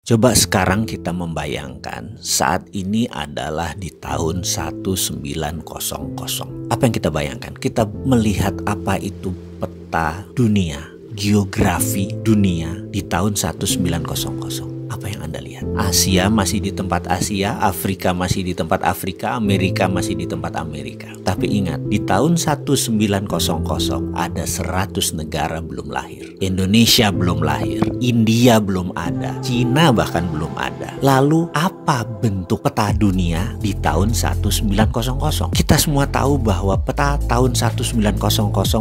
Coba sekarang kita membayangkan saat ini adalah di tahun 1900. Apa yang kita bayangkan? Kita melihat apa itu peta dunia, geografi dunia di tahun 1900. Apa yang Anda lihat? Asia masih di tempat Asia, Afrika masih di tempat Afrika, Amerika masih di tempat Amerika. Tapi ingat, di tahun 1900 ada 100 negara belum lahir. Indonesia belum lahir, India belum ada, Cina bahkan belum ada. Lalu apa bentuk peta dunia di tahun 1900? Kita semua tahu bahwa peta tahun 1900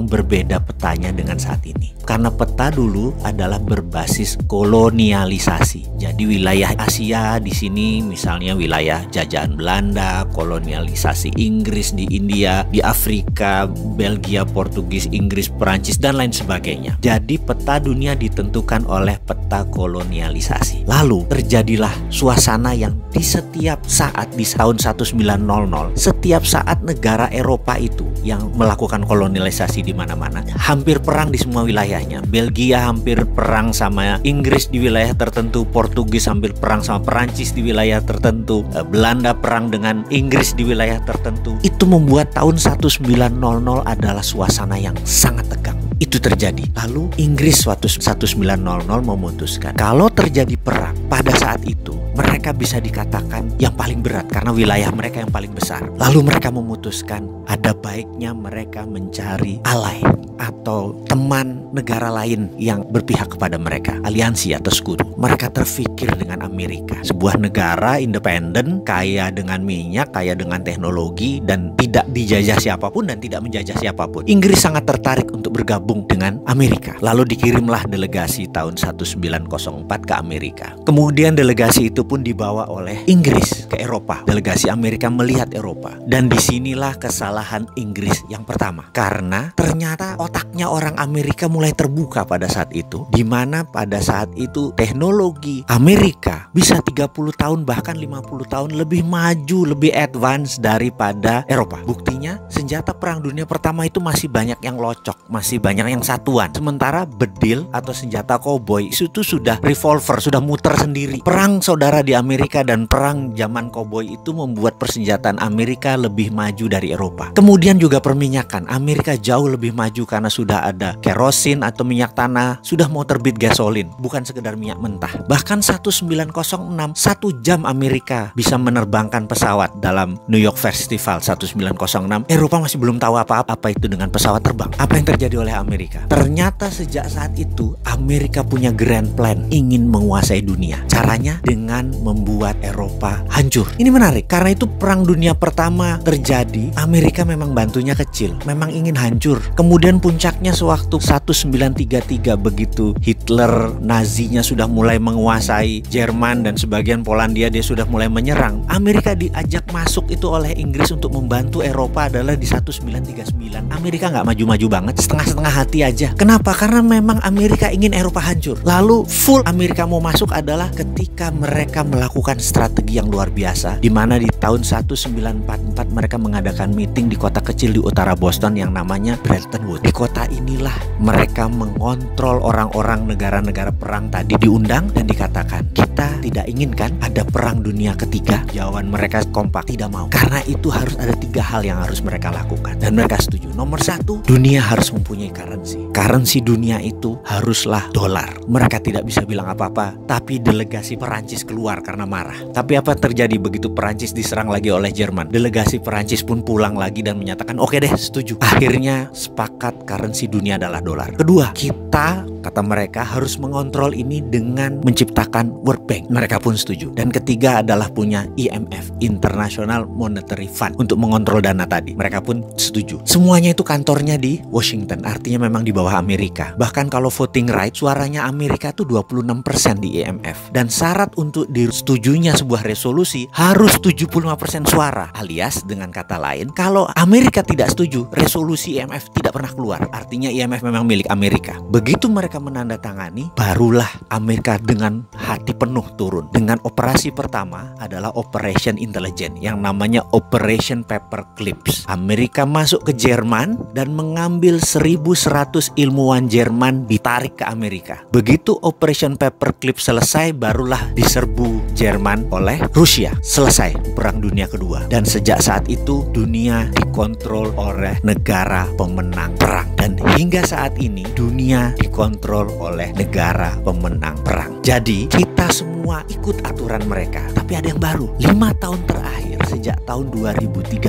berbeda petanya dengan saat ini. Karena peta dulu adalah berbasis kolonialisasi. Jadi wilayah Asia di sini misalnya wilayah jajahan Belanda, kolonialisasi Inggris di India, di Afrika, Belgia, Portugis, Inggris, Perancis dan lain sebagainya. Jadi peta dunia ditentukan oleh peta kolonialisasi. Lalu terjadilah suasana yang di setiap saat di tahun 1900, setiap saat negara Eropa itu yang melakukan kolonialisasi di mana-mana, hampir perang di semua wilayahnya. Belgia hampir perang sama Inggris di wilayah tertentu, Portugis hampir perang sama Perancis di wilayah tertentu, Belanda perang dengan Inggris di wilayah tertentu. Itu membuat tahun 1900 adalah suasana yang sangat tegang. Itu terjadi. Lalu Inggris waktu 1900 memutuskan kalau terjadi perang pada saat itu mereka bisa dikatakan yang paling berat karena wilayah mereka yang paling besar. Lalu mereka memutuskan ada baiknya mereka mencari ally atau teman negara lain yang berpihak kepada mereka, aliansi atau sekutu. Mereka terfikir dengan Amerika, sebuah negara independen, kaya dengan minyak, kaya dengan teknologi, dan tidak dijajah siapapun dan tidak menjajah siapapun. Inggris sangat tertarik untuk bergabung dengan Amerika. Lalu dikirimlah delegasi tahun 1904 ke Amerika. Kemudian delegasi itu pun dibawa oleh Inggris ke Eropa. Delegasi Amerika melihat Eropa. Dan disinilah kesalahan Inggris yang pertama. Karena ternyata otaknya orang Amerika mulai terbuka pada saat itu. Dimana pada saat itu teknologi Amerika bisa 30 tahun bahkan 50 tahun lebih maju, lebih advance daripada Eropa. Buktinya senjata perang dunia pertama itu masih banyak yang locok, masih banyak yang satuan. Sementara bedil atau senjata koboi itu sudah revolver, sudah muter sendiri. Perang saudara di Amerika dan perang zaman koboi itu membuat persenjataan Amerika lebih maju dari Eropa. Kemudian juga perminyakan. Amerika jauh lebih maju karena sudah ada kerosin atau minyak tanah, sudah mau terbit gasolin, bukan sekedar minyak mentah. Bahkan 1906, 1 jam Amerika bisa menerbangkan pesawat dalam New York Festival 1906. Eropa masih belum tahu apa itu dengan pesawat terbang. Apa yang terjadi oleh Amerika? Ternyata sejak saat itu Amerika punya grand plan, ingin menguasai dunia. Caranya dengan membuat Eropa hancur. Ini menarik karena itu perang dunia pertama terjadi, Amerika memang bantunya kecil, memang ingin hancur. Kemudian puncaknya sewaktu 1933 begitu Hitler Nazinya sudah mulai menguasai Jerman dan sebagian Polandia, dia sudah mulai menyerang. Amerika diajak masuk itu oleh Inggris untuk membantu Eropa adalah di 1939. Amerika nggak maju-maju banget, setengah-setengah hati aja. Kenapa? Karena memang Amerika ingin Eropa hancur. Lalu full Amerika mau masuk adalah ketika mereka melakukan strategi yang luar biasa, di mana di tahun 1944 mereka mengadakan meeting di kota kecil di utara Boston yang namanya Bretton Woods. Di kota inilah mereka mengontrol orang-orang negara-negara perang tadi, diundang dan dikatakan kita tidak inginkan ada perang dunia ketiga. Jawaban mereka kompak, tidak mau. Karena itu harus ada 3 hal yang harus mereka lakukan dan mereka setuju. Nomor 1, dunia harus mempunyai currency. Currency dunia itu haruslah dolar. Mereka tidak bisa bilang apa-apa, tapi delegasi Perancis keluar karena marah. Tapi apa terjadi begitu Perancis diserang lagi oleh Jerman? Delegasi Perancis pun pulang lagi dan menyatakan oke deh, setuju. Akhirnya sepakat currency dunia adalah dolar. Kedua, kita, kata mereka, harus mengontrol ini dengan menciptakan World Bank. Mereka pun setuju. Dan ketiga adalah punya IMF, International Monetary Fund, untuk mengontrol dana tadi. Mereka pun setuju. Semuanya itu kantornya di Washington, artinya memang di bawah Amerika. Bahkan kalau voting right, suaranya Amerika itu 26% di IMF. Dan syarat untuk disetujunya sebuah resolusi harus 75% suara. Alias dengan kata lain, kalau Amerika tidak setuju, resolusi IMF tidak pernah keluar. Artinya IMF memang milik Amerika. Begitu mereka mereka menandatangani, barulah Amerika dengan hati penuh turun. Dengan operasi pertama adalah Operation Intelligence yang namanya Operation Paperclips. Amerika masuk ke Jerman dan mengambil 1.100 ilmuwan Jerman ditarik ke Amerika. Begitu Operation Paperclips selesai, barulah diserbu Jerman oleh Rusia. Selesai Perang Dunia Kedua. Dan sejak saat itu dunia dikontrol oleh negara pemenang perang. Dan hingga saat ini dunia dikontrol oleh negara pemenang perang. Jadi kita semua ikut aturan mereka. Tapi ada yang baru. 5 tahun terakhir sejak tahun 2013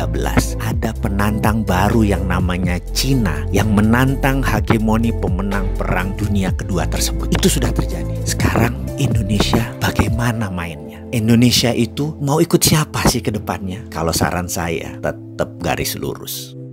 ada penantang baru yang namanya Cina yang menantang hegemoni pemenang perang dunia kedua tersebut. Itu sudah terjadi. Sekarang Indonesia bagaimana mainnya? Indonesia itu mau ikut siapa sih ke depannya? Kalau saran saya tetap garis lurus.